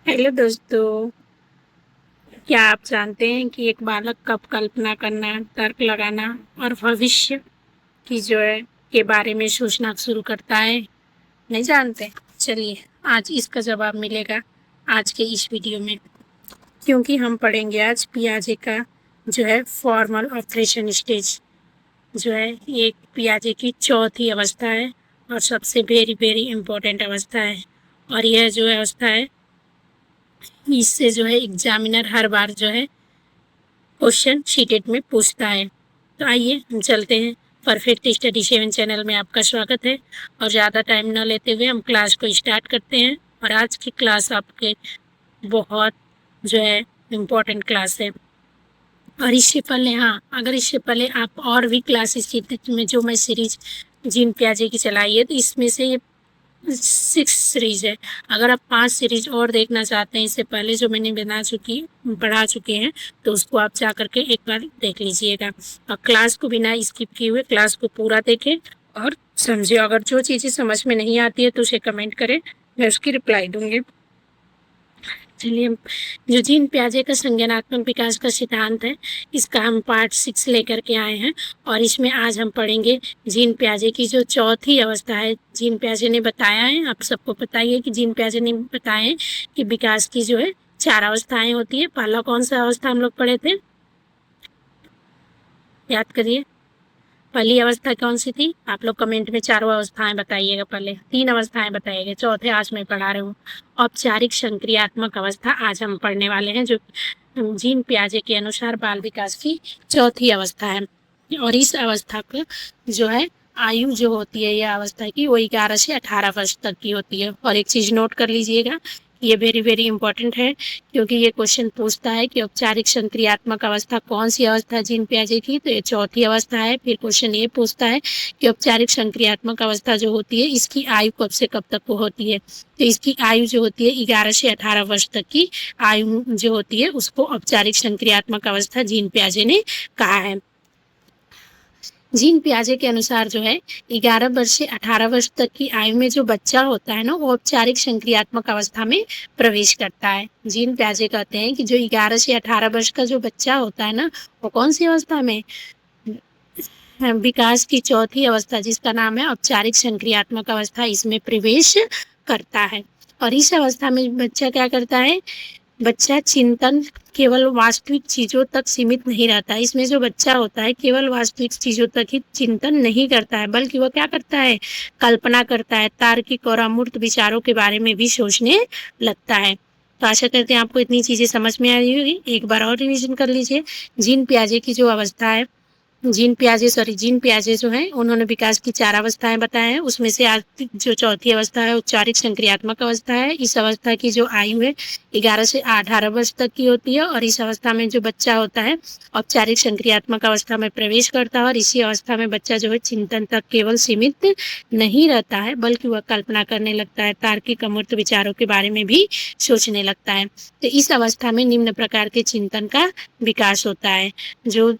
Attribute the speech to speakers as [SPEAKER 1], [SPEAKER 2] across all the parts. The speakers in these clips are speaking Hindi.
[SPEAKER 1] हेलो दोस्तों, क्या आप जानते हैं कि एक बालक कब कल्पना करना, तर्क लगाना और भविष्य की जो है के बारे में सोचना शुरू करता है? नहीं जानते? चलिए, आज इसका जवाब मिलेगा आज के इस वीडियो में, क्योंकि हम पढ़ेंगे आज पियाजे का जो है फॉर्मल ऑपरेशन स्टेज। जो है ये पियाजे की चौथी अवस्था है और सबसे वेरी वेरी इम्पोर्टेंट अवस्था है। और यह जो अवस्था है, इससे जो है एग्जामिनर हर बार जो है क्वेश्चन शीटेड में पूछता है। तो आइए हम चलते हैं। परफेक्ट स्टडी 7 चैनल में आपका स्वागत है और ज़्यादा टाइम न लेते हुए हम क्लास को स्टार्ट करते हैं। और आज की क्लास आपके बहुत जो है इम्पोर्टेंट क्लास है। और इससे पहले अगर इससे पहले आप और भी क्लासेस में जो मैं सीरीज जीन प्याजे की चलाई है, तो इसमें से ये 6 सीरीज है। अगर आप 5 सीरीज और देखना चाहते हैं इससे पहले जो मैंने पढ़ा चुके हैं, तो उसको आप जा करके एक बार देख लीजिएगा। और क्लास को बिना स्किप किए हुए क्लास को पूरा देखें और समझिए। अगर जो चीज़ें समझ में नहीं आती है तो उसे कमेंट करें, मैं उसकी रिप्लाई दूंगी। चलिए, जो जीन प्याजे का संज्ञानात्मक विकास का सिद्धांत है, इसका हम पार्ट 6 लेकर के आए हैं। और इसमें आज हम पढ़ेंगे जीन प्याजे की जो चौथी अवस्था है। जीन प्याजे ने बताया है, आप सबको पता ही है कि जीन प्याजे ने बताया है कि विकास की जो है 4 अवस्थाएं होती है। पहला कौन सा अवस्था हम लोग पढ़े थे, याद करिए। पहली अवस्था कौन सी थी? आप लोग कमेंट में चारों अवस्थाएं बताइएगा। पहले 3 अवस्थाएं बताइएगा, चौथे आज मैं पढ़ा रही हूँ। औपचारिक संक्रियात्मक अवस्था आज हम पढ़ने वाले हैं, जो जीन प्याजे के अनुसार बाल विकास की चौथी अवस्था है। और इस अवस्था को जो है आयु जो होती है यह अवस्था की, वो 11 से 18 वर्ष तक की होती है। और एक चीज़ नोट कर लीजिएगा, ये वेरी वेरी इंपॉर्टेंट है, क्योंकि ये क्वेश्चन पूछता है कि औपचारिक संक्रियात्मक अवस्था कौन सी अवस्था है जीन प्याजे की, तो ये चौथी अवस्था है। फिर क्वेश्चन ये पूछता है कि औपचारिक संक्रियात्मक अवस्था जो होती है इसकी आयु कब से कब तक को होती है, तो इसकी आयु जो होती है 11 से 18 वर्ष तक की आयु जो होती है उसको औपचारिक संक्रियात्मक अवस्था जीन प्याजे ने कहा है। जीन प्याजे के अनुसार जो है 11 वर्ष से 18 वर्ष तक की आयु में जो बच्चा होता है ना, वो औपचारिक संक्रियात्मक अवस्था में प्रवेश करता है। जीन प्याजे कहते हैं कि जो 11 से 18 वर्ष का जो बच्चा होता है ना, वो कौन सी अवस्था में, विकास की चौथी अवस्था जिसका नाम है औपचारिक संक्रियात्मक अवस्था, इसमें प्रवेश करता है। और इस अवस्था में बच्चा क्या करता है, बच्चा चिंतन केवल वास्तविक चीज़ों तक सीमित नहीं रहता है। इसमें जो बच्चा होता है केवल वास्तविक चीज़ों तक ही चिंतन नहीं करता है, बल्कि वह क्या करता है, कल्पना करता है, तार्किक और अमूर्त विचारों के बारे में भी सोचने लगता है। तो आशा करते हैं आपको इतनी चीज़ें समझ में आई होगी। एक बार और रिवीजन कर लीजिए। जीन प्याजे की जो अवस्था है, जीन प्याजे जो हैं उन्होंने विकास की 4 अवस्थाएं बताए हैं। उसमें से आज जो चौथी अवस्था है औपचारिक संक्रियात्मक अवस्था है। इस अवस्था की जो आयु है 11 से 18 वर्ष तक की होती है। और इस अवस्था में जो बच्चा होता है औपचारिक संक्रियात्मक अवस्था में प्रवेश करता है। और इसी अवस्था में बच्चा जो है चिंतन तक केवल सीमित नहीं रहता है, बल्कि वह कल्पना करने लगता है, तार्किक अमूर्त विचारों के बारे में भी सोचने लगता है। तो इस अवस्था में निम्न प्रकार के चिंतन का विकास होता है। जो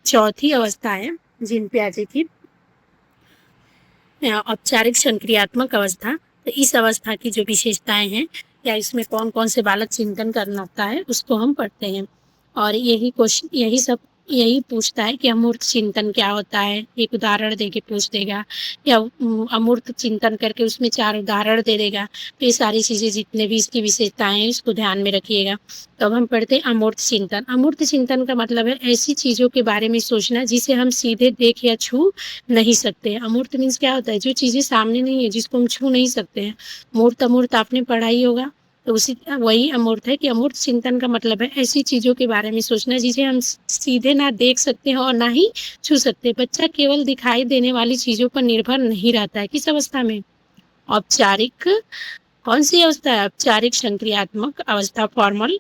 [SPEAKER 1] चौथी अवस्था है जीन प्याजे की औपचारिक संक्रियात्मक अवस्था, तो इस अवस्था की जो विशेषताएं हैं या इसमें कौन कौन से बालक चिंतन करना होता है उसको हम पढ़ते हैं। और यही क्वेश्चन यही पूछता है कि अमूर्त चिंतन क्या होता है, एक उदाहरण दे के पूछ देगा, या अमूर्त चिंतन करके उसमें 4 उदाहरण दे देगा। तो ये सारी चीज़ें जितने भी इसकी विशेषताएं हैं इसको ध्यान में रखिएगा। तो अब हम पढ़ते हैं अमूर्त चिंतन। अमूर्त चिंतन का मतलब है ऐसी चीज़ों के बारे में सोचना जिसे हम सीधे देख या छू नहीं सकते। अमूर्त मीन्स क्या होता है, जो चीज़ें सामने नहीं है, जिसको हम छू नहीं सकते हैं। मूर्त अमूर्त आपने पढ़ा ही होगा, तो वही अमूर्त है कि अमूर्त चिंतन का मतलब है ऐसी चीज़ों के बारे में सोचना जिसे हम सीधे ना देख सकते हैं और ना ही छू सकते। बच्चा केवल दिखाई देने वाली चीज़ों पर निर्भर नहीं रहता है। किस अवस्था में, औपचारिक, कौन सी अवस्था है, औपचारिक संक्रियात्मक अवस्था, फॉर्मल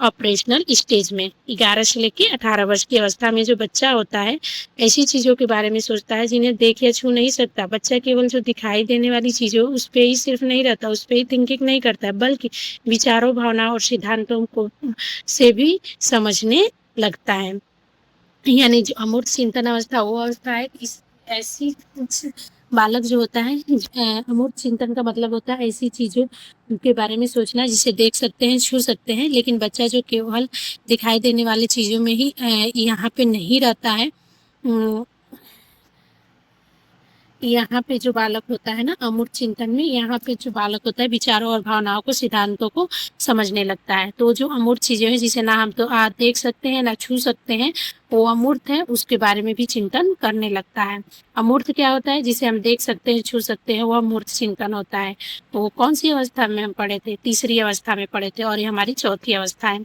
[SPEAKER 1] ऑपरेशनल स्टेज में 11 से लेकर 18 वर्ष की अवस्था में जो बच्चा होता है ऐसी चीज़ों के बारे में सोचता है जिन्हें देख या छू नहीं सकता। बच्चा केवल जो दिखाई देने वाली चीज़ों उस पर ही सिर्फ नहीं रहता, उस पर ही थिंकिंग नहीं करता है, बल्कि विचारों, भावनाओं और सिद्धांतों को से भी समझने लगता है। यानी जो अमूर्त चिंतन अवस्था वो अवस्था है इस ऐसी बालक जो होता है अमूर्त चिंतन का मतलब होता है ऐसी चीज़ों के बारे में सोचना जिसे देख सकते हैं, छू सकते हैं, लेकिन बच्चा जो केवल दिखाई देने वाली चीज़ों में ही यहाँ पे नहीं रहता है। यहाँ पे जो बालक होता है ना अमूर्त चिंतन में, यहाँ पे जो बालक होता है विचारों और भावनाओं को, सिद्धांतों को समझने लगता है। तो जो अमूर्त चीजें हैं जिसे ना हम तो देख सकते हैं ना छू सकते हैं, वो अमूर्त है, उसके बारे में भी चिंतन करने लगता है। अमूर्त क्या होता है? जिसे हम देख सकते हैं, छू सकते हैं, वो अमूर्त चिंतन होता है। तो वो कौन सी अवस्था में हम पढ़े थे? तीसरी अवस्था में पढ़े थे, और ये हमारी चौथी अवस्था है।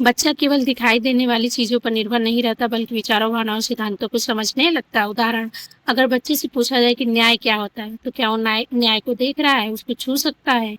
[SPEAKER 1] बच्चा केवल दिखाई देने वाली चीजों पर निर्भर नहीं रहता, बल्कि विचारों, भावनाओं, सिद्धांतों को समझने लगता है। उदाहरण, अगर बच्चे से पूछा जाए कि न्याय क्या होता है, तो क्या वो न्याय न्याय को देख रहा है? उसको छू सकता है?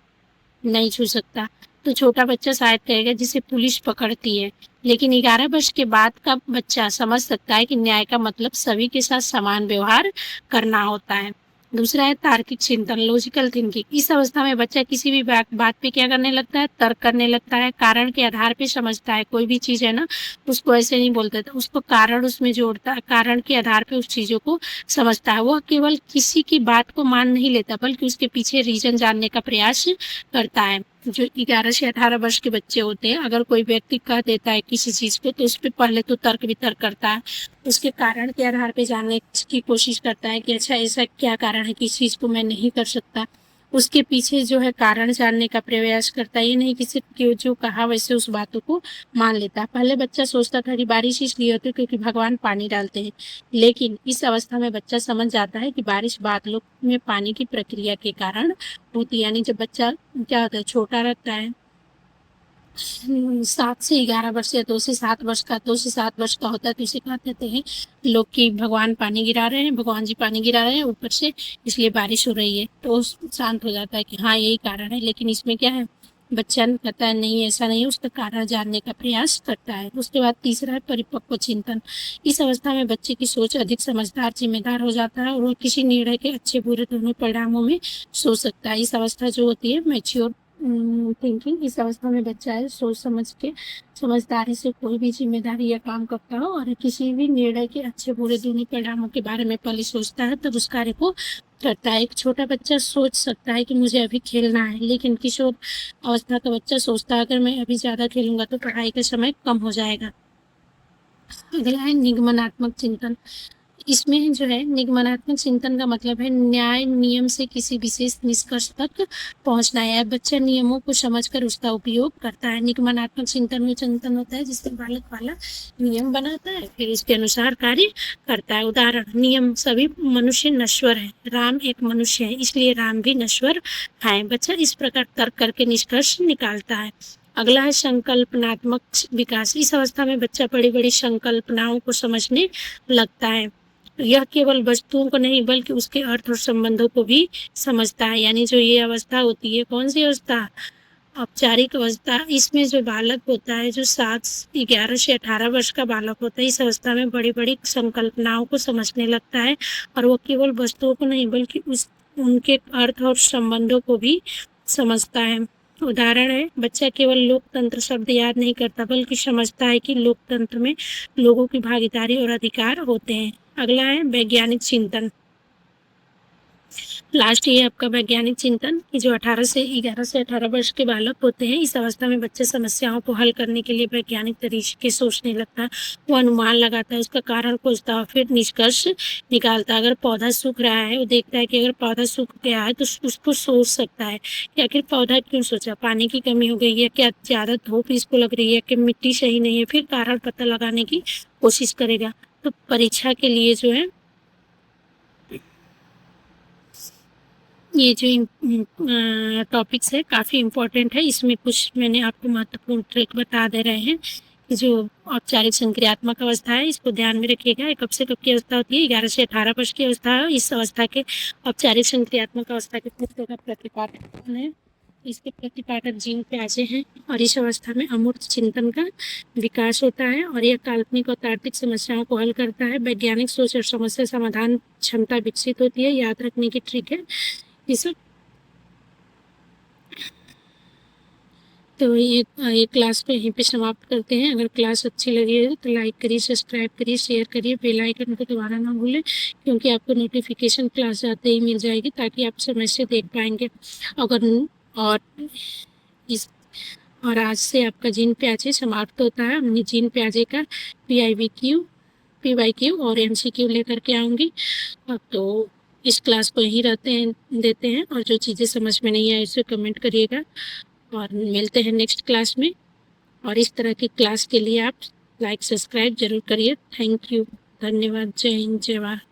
[SPEAKER 1] नहीं छू सकता। तो छोटा बच्चा शायद कहेगा जिसे पुलिस पकड़ती है, लेकिन 11 वर्ष के बाद का बच्चा समझ सकता है कि न्याय का मतलब सभी के साथ समान व्यवहार करना होता है। दूसरा है तार्किक चिंतन, लॉजिकल थिंकिंग। इस अवस्था में बच्चा किसी भी बात पे क्या करने लगता है? तर्क करने लगता है, कारण के आधार पे समझता है। कोई भी चीज है ना, उसको ऐसे नहीं बोलते थे, उसको कारण उसमें जोड़ता है, कारण के आधार पे उस चीजों को समझता है। वो केवल किसी की बात को मान नहीं लेता, बल्कि उसके पीछे रीजन जानने का प्रयास करता है। जो 11 से 18 वर्ष के बच्चे होते हैं, अगर कोई व्यक्ति कह देता है किसी चीज को, तो उस पर पहले तो तर्क वितर्क करता है, उसके कारण के आधार पे जानने की कोशिश करता है कि अच्छा ऐसा क्या कारण है कि इस चीज को मैं नहीं कर सकता। उसके पीछे जो है कारण जानने का प्रयास करता है, ये नहीं कि सिर्फ जो कहा वैसे उस बातों को मान लेता है। पहले बच्चा सोचता था कि बारिश इसलिए होती है क्योंकि भगवान पानी डालते हैं, लेकिन इस अवस्था में बच्चा समझ जाता है कि बारिश बादलों में पानी की प्रक्रिया के कारण होती है। यानी जब बच्चा क्या होता है, छोटा रहता है, 7 से 11 वर्ष या 2 से 7 वर्ष का होता है, तो इसे क्या कहते हैं लोग कि भगवान पानी गिरा रहे हैं, भगवान जी पानी गिरा रहे हैं ऊपर से, इसलिए बारिश हो रही है। तो शांत हो जाता है कि हाँ यही कारण है। लेकिन इसमें क्या है, बच्चा कहता है नहीं ऐसा नहीं है, उसका कारण जानने का प्रयास करता है। उसके बाद तीसरा है परिपक्व चिंतन। इस अवस्था में बच्चे की सोच अधिक समझदार, जिम्मेदार हो जाता है, और वो किसी निर्णय के अच्छे बुरे दोनों परिणामों में सोच सकता है। इस अवस्था जो होती है मैच्योर थिंकिंग, इस अवस्था में बच्चा है सोच समझ के समझदारी से कोई भी जिम्मेदारी या काम करता हो, और किसी भी निर्णय के अच्छे बुरे दोनों परिणामों के बारे में पहले सोचता है, तब उस कार्य को करता है। एक छोटा बच्चा सोच सकता है कि मुझे अभी खेलना है, लेकिन किशोर अवस्था का बच्चा सोचता है अगर मैं अभी ज्यादा खेलूंगा तो पढ़ाई का समय कम हो जाएगा। अगला है निगमनात्मक चिंतन। इसमें जो है निगमनात्मक चिंतन का मतलब है न्याय नियम से किसी विशेष निष्कर्ष तक पहुंचना है। बच्चा नियमों को समझकर उसका उपयोग करता है। निगमनात्मक चिंतन में चिंतन होता है जिसमें बालक वाला नियम बनाता है, फिर उसके अनुसार कार्य करता है। उदाहरण, नियम, सभी मनुष्य नश्वर है, राम एक मनुष्य है इसलिए राम भी नश्वर है। बच्चा इस प्रकार तर्क करके निष्कर्ष निकालता है। अगला है संकल्पनात्मक विकास। इस अवस्था में बच्चा बड़ी बड़ी संकल्पनाओं को समझने लगता है। यह केवल वस्तुओं को नहीं बल्कि उसके अर्थ और संबंधों को भी समझता है। यानी जो ये अवस्था होती है, कौन सी अवस्था? औपचारिक अवस्था। इसमें जो बालक होता है, जो 11 से 18 वर्ष का बालक होता है, इस अवस्था में बड़ी बड़ी संकल्पनाओं को समझने लगता है, और वो केवल वस्तुओं को नहीं बल्कि उनके अर्थ और संबंधों को भी समझता है। उदाहरण है, बच्चा केवल लोकतंत्र शब्द याद नहीं करता बल्कि समझता है कि लोकतंत्र में लोगों की भागीदारी और अधिकार होते हैं। अगला है वैज्ञानिक चिंतन। लास्ट ये आपका वैज्ञानिक चिंतन कि जो 11 से 18 वर्ष के बालक होते हैं, इस अवस्था में बच्चे समस्याओं को हल करने के लिए वैज्ञानिक तरीके सोचने लगता है। वो अनुमान लगाता है, उसका कारण खोजता है, फिर निष्कर्ष निकालता है। अगर पौधा सूख रहा है, वो देखता है कि अगर पौधा सूख गया है तो उसको सोच सकता है कि आखिर पौधा क्यों सूखा, पानी की कमी हो गई है क्या, ज्यादा धूप इसको लग रही है कि मिट्टी सही नहीं है, फिर कारण पता लगाने की कोशिश करेगा। तो परीक्षा के लिए जो है ये जो टॉपिक्स है काफ़ी इम्पोर्टेंट है। इसमें कुछ मैंने आपको महत्वपूर्ण ट्रिक बता दे रहे हैं कि जो औपचारिक संक्रियात्मक अवस्था है इसको ध्यान में रखिएगा। कब से कब की अवस्था होती है? 11 से 18 वर्ष की अवस्था है। इस अवस्था के औपचारिक संक्रियात्मक अवस्था के पुत्र का प्रतिपादक है, इसके प्रतिपादक जीन प्याजे हैं, और इस अवस्था में अमूर्त चिंतन का विकास होता है, और यह काल्पनिक और तार्किक समस्याओं को हल करता है। वैज्ञानिक सोच और समस्या समाधान क्षमता विकसित होती है। याद रखने की ट्रिक है, इस तो ये क्लास को यहीं पे समाप्त करते हैं। अगर क्लास अच्छी लगी है तो लाइक करिए, सब्सक्राइब करिए, शेयर करिए, बेल आइकन को दबाना ना भूलें, क्योंकि आपको नोटिफिकेशन क्लास आते ही मिल जाएगी, ताकि आप समय से देख पाएंगे। अगर और इस और आज से आपका जीन प्याजे समाप्त होता है। हमने जीन प्याजे का PYQ और MCQ लेकर के आऊँगी। तो इस क्लास को यहीं देते हैं, और जो चीज़ें समझ में नहीं आए उसे कमेंट करिएगा, और मिलते हैं नेक्स्ट क्लास में। और इस तरह की क्लास के लिए आप लाइक सब्सक्राइब ज़रूर करिए। थैंक यू, धन्यवाद, जय हिंद, जय भारत।